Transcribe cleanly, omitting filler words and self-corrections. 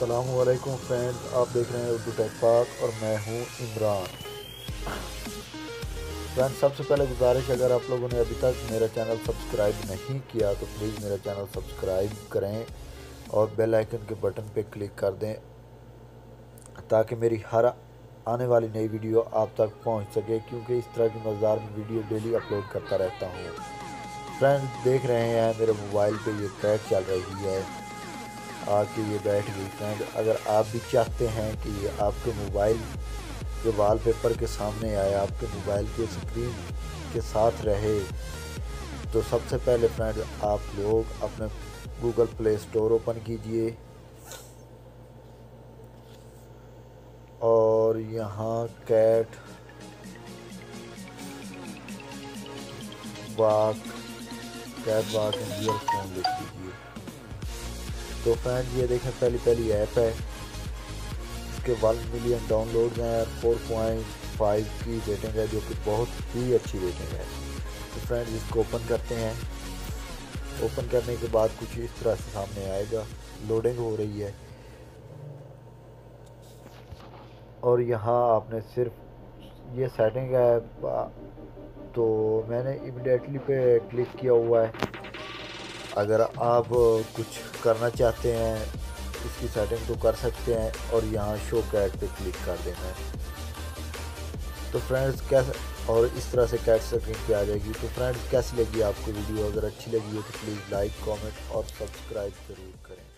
अस्सलामुअलैकुम फ्रेंड्स, आप देख रहे हैं उर्दू टेक पाक और मैं हूं इमरान। फ्रेंड्स, सबसे पहले गुजारिश, अगर आप लोगों ने अभी तक मेरा चैनल सब्सक्राइब नहीं किया तो प्लीज़ मेरा चैनल सब्सक्राइब करें और बेल आइकन के बटन पे क्लिक कर दें ताकि मेरी हर आने वाली नई वीडियो आप तक पहुंच सके, क्योंकि इस तरह की मज़ेदार वीडियो डेली अपलोड करता रहता हूं। फ्रेंड्स, देख रहे हैं मेरे मोबाइल पे ये कैट चल रही है, आके ये बैठ गई। फ्रेंड, अगर आप भी चाहते हैं कि ये आपके मोबाइल के वॉलपेपर के सामने आए, आपके मोबाइल के स्क्रीन के साथ रहे, तो सबसे पहले फ्रेंड आप लोग अपने गूगल प्ले स्टोर ओपन कीजिए और यहाँ cat walk in your phone लिख लीजिए। तो फ्रेंड, ये देखें, पहली ऐप है, इसके 1 मिलियन डाउनलोड्स हैं, 4.5 की रेटिंग है, जो कि बहुत ही अच्छी रेटिंग है। तो फ्रेंड्स, इसको ओपन करते हैं। ओपन करने के बाद कुछ इस तरह से सामने आएगा, लोडिंग हो रही है और यहाँ आपने सिर्फ ये सेटिंग है, तो मैंने इमीडिएटली पे क्लिक किया हुआ है। अगर आप कुछ करना चाहते हैं इसकी सेटिंग तो कर सकते हैं और यहाँ शो कैट पे क्लिक कर देना है। तो फ्रेंड्स, कैसे और इस तरह से कैट स्क्रीन पे आ जाएगी। तो फ्रेंड्स, कैसी लगी आपको वीडियो? अगर अच्छी लगी हो तो प्लीज़ लाइक, कमेंट और सब्सक्राइब ज़रूर करें।